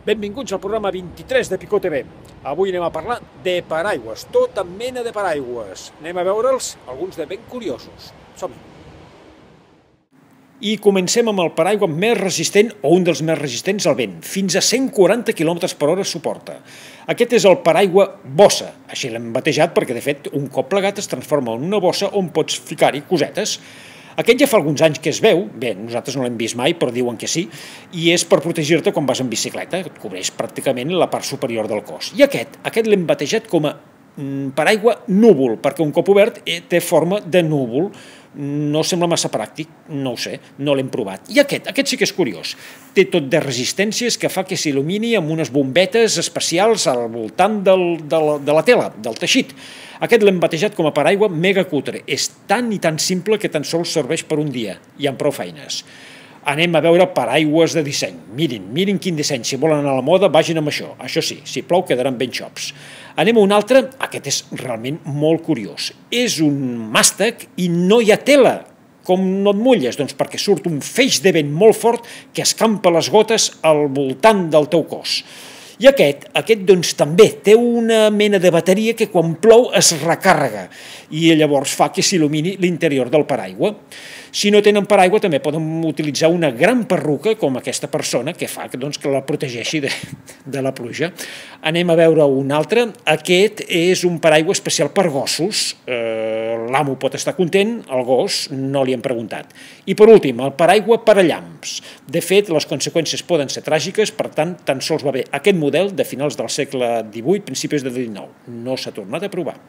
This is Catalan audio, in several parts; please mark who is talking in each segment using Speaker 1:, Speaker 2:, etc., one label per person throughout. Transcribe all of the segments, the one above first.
Speaker 1: Benvinguts al programa 23 de Picó TV. Avui anem a parlar de paraigües, tota mena de paraigües. Anem a veure'ls, alguns de ben curiosos. Som-hi. I comencem amb el paraigua més resistent, o un dels més resistents al vent. Fins a 140 km/h suporta. Aquest és el paraigua bossa. Així l'hem batejat perquè, de fet, un cop plegat es transforma en una bossa on pots ficar-hi cosetes. Aquest ja fa alguns anys que es veu, bé, nosaltres no l'hem vist mai, però diuen que sí, i és per protegir-te quan vas en bicicleta, et cobreix pràcticament la part superior del cos. I aquest l'hem batejat com a paraigua núvol, perquè un cop obert té forma de núvol. No sembla massa pràctic, no ho sé, no l'hem provat. I aquest sí que és curiós. Té tot de resistències que fa que s'il·lumini amb unes bombetes especials al voltant de la tela, del teixit. Aquest l'hem batejat com a paraigua mega cutre. És tan i tan simple que tan sols serveix per un dia, i amb prou feines. Anem a veure paraigües de disseny. Mirin quin disseny. Si volen anar a la moda, vagin amb això. Això sí, si plou quedaran ben xops. Anem a un altre. Aquest és realment molt curiós. És un màstec i no hi ha tela. Com no et mulles? Doncs perquè surt un feix de vent molt fort que escampa les gotes al voltant del teu cos. I aquest doncs també té una mena de bateria que quan plou es recàrrega i llavors fa que s'il·lumini l'interior del paraigua. Si no tenen paraigua també poden utilitzar una gran perruca com aquesta persona que fa que la protegeixi de la pluja. Anem a veure un altre. Aquest és un paraigua especial per gossos. L'amo pot estar content, el gos no li han preguntat. I per últim, el paraigua per a llamps. De fet, les conseqüències poden ser tràgiques, per tant, tan sols va bé aquest model de finals del segle XVIII, principis del XIX. No s'ha tornat a provar.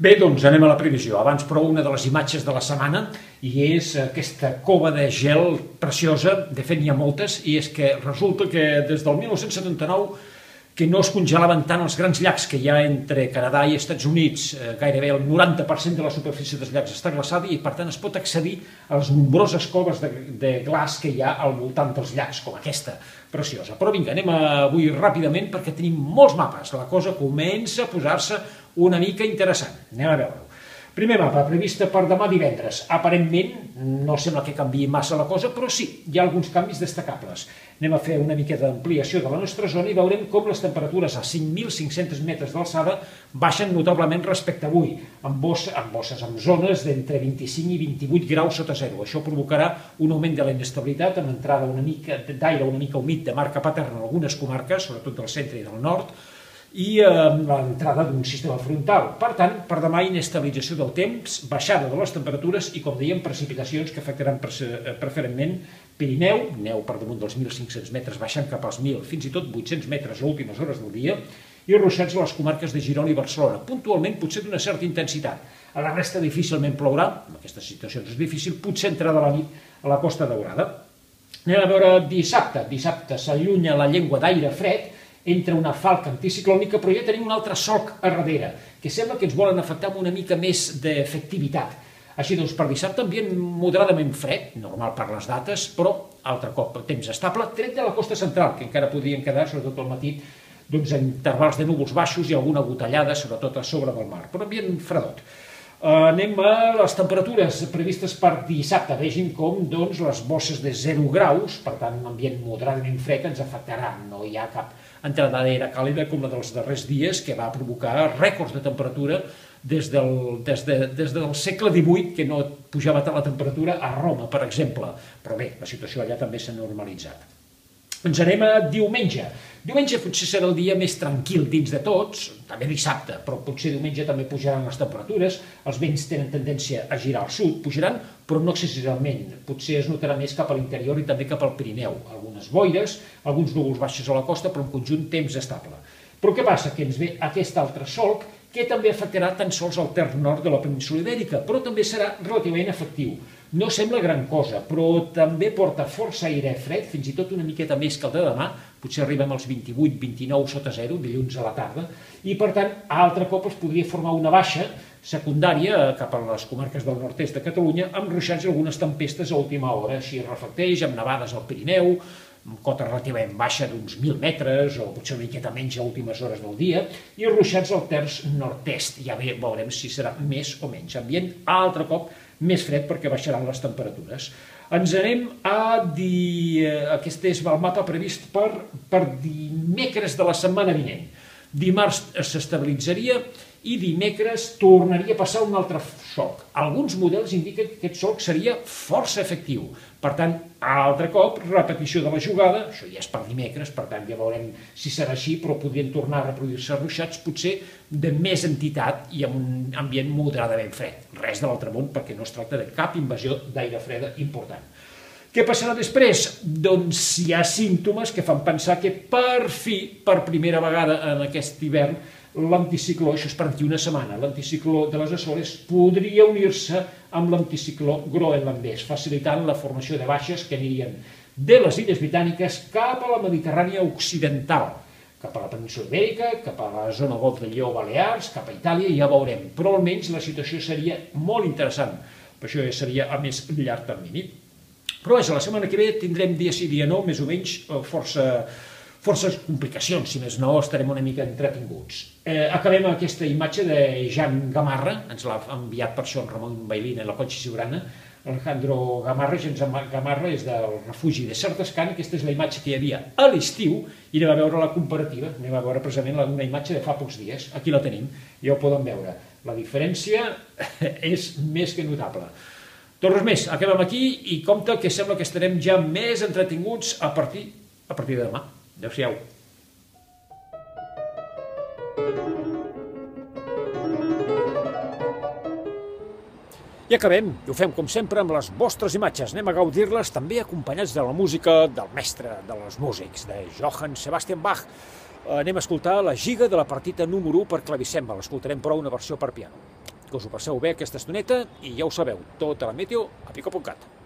Speaker 1: Bé, doncs anem a la previsió. Abans, però, una de les imatges de la setmana, i és aquesta cova de gel preciosa, de fet n'hi ha moltes, i és que resulta que des del 1979 que no es congelaven tant els grans llacs que hi ha entre Canadà i Estats Units, gairebé el 90% de la superfície dels llacs està glaçada i per tant es pot accedir a les nombroses coves de glaç que hi ha al voltant dels llacs, com aquesta preciosa. Però vinga, anem avui ràpidament perquè tenim molts mapes, la cosa comença a posar-se una mica interessant. Anem a veure-ho. Primer mapa, prevista per demà divendres. Aparentment, no sembla que canviï massa la cosa, però sí, hi ha alguns canvis destacables. Anem a fer una miqueta d'ampliació de la nostra zona i veurem com les temperatures a 5.500 metres d'alçada baixen notablement respecte a avui, amb zones d'entre 25 i 28 graus sota zero. Això provocarà un augment de la inestabilitat amb entrada d'aire una mica humit de mar cap a terra en algunes comarques, sobretot del centre i del nord, i l'entrada d'un sistema frontal. Per tant, per demà, inestabilització del temps, baixada de les temperatures i, com dèiem, precipitacions que afectaran preferentment Pirineu, neu per damunt dels 1.500 metres, baixant cap als 1.000, fins i tot 800 metres a últimes hores del dia, i ruixats a les comarques de Girona i Barcelona, puntualment potser d'una certa intensitat. A la resta difícilment plourà, en aquestes situacions és difícil, potser entrada a la nit a la Costa Daurada. Anem a veure dissabte. Dissabte s'allunya la llengua d'aire fred, entra una falca anticiclònica, però ja tenim un altre solc a darrere, que sembla que ens volen afectar amb una mica més d'efectivitat. Així doncs, per dissabte, ambient moderadament fred, normal per les dates, però altre cop temps estable, tret de la costa central, que encara podrien quedar, sobretot al matí, intervals de núvols baixos i alguna gotellada, sobretot a sobre del mar, però ambient fredot. Anem a les temperatures previstes per dissabte. Vegin com les bosses de 0 graus, per tant, un ambient moderadament fred ens afectarà. No hi ha cap entrada d'aire càlida com la dels darrers dies, que va provocar rècords de temperatura des del segle XVIII, que no pujava tant la temperatura a Roma, per exemple. Però bé, la situació allà també s'ha normalitzat. Ens anem a diumenge. Diumenge potser serà el dia més tranquil dins de tots, també dissabte, però potser diumenge també pujaran les temperatures, els vents tenen tendència a girar al sud, pujaran, però no excessivament, potser es notarà més cap a l'interior i també cap al Pirineu, algunes boires, alguns núvols baixos a la costa, però en conjunt temps estable. Però què passa? Que ens ve aquest altre solc que també afectarà tan sols el terç nord de la península Ibèrica, però també serà relativament efectiu. No sembla gran cosa, però també porta força aire fred, fins i tot una miqueta més que el de demà, potser arribem als 28-29 sota zero, dilluns a la tarda, i per tant, altre cop es podria formar una baixa secundària cap a les comarques del nord-est de Catalunya, amb ruixats i algunes tempestes a última hora, així es reflecteix, amb nevades al Pirineu, amb cota relativament baixa d'uns 1.000 metres, o potser una miqueta menys a últimes hores del dia, i ruixats al terç nord-est. Ja veurem si serà més o menys. Ambient, altre cop, més fred perquè baixaran les temperatures. Ens anem a dir... Aquest és el mapa previst per dimecres de la setmana vinent. Dimarts s'estabilitzaria i dimecres tornaria a passar un altre xoc. Alguns models indiquen que aquest xoc seria força efectiu. Per tant, altre cop, repetició de la jugada, això ja és per dimecres, per tant ja veurem si serà així, però podrien tornar a reproduir-se ruixats, potser de més entitat i amb un ambient moderadament fred. Res de l'altre món, perquè no es tracta de cap invasió d'aire freda important. Què passarà després? Doncs hi ha símptomes que fan pensar que per fi, per primera vegada en aquest hivern, l'anticicló, això és per d'aquí una setmana, l'anticicló de les Açores podria unir-se amb l'anticicló groenlandès, facilitant la formació de baixes que anirien de les Illes Britàniques cap a la Mediterrània occidental, cap a la península Ibèrica, cap a la zona Golf de Lleó, Balears, cap a Itàlia, ja veurem, però almenys la situació seria molt interessant, per això ja seria a més llarg termini. Però és, la setmana que ve tindrem dia sí, dia no, més o menys forces complicacions, si més no estarem una mica entretinguts. Acabem aquesta imatge de Jan Gamarra, ens l'ha enviat per això en Ramon Bailina i la Conxa Siurana. Alejandro Gamarra, Gamarra és del refugi de Sertescan, aquesta és la imatge que hi havia a l'estiu i anem a veure la comparativa, anem a veure precisament una imatge de fa pocs dies, aquí la tenim, ja ho poden veure. La diferència és més que notable. Doncs res més, acabem aquí i compte que sembla que estarem ja més entretinguts a partir de demà. Adéu-siau. I acabem, i ho fem com sempre amb les vostres imatges. Anem a gaudir-les també acompanyats de la música del mestre de els músics, de Johann Sebastian Bach. Anem a escoltar la giga de la partita número 1 per clavicèmbal. Escoltarem però una versió per piano. Que us ho passeu bé aquesta estoneta i ja ho sabeu, tota la meteo a pico.cat.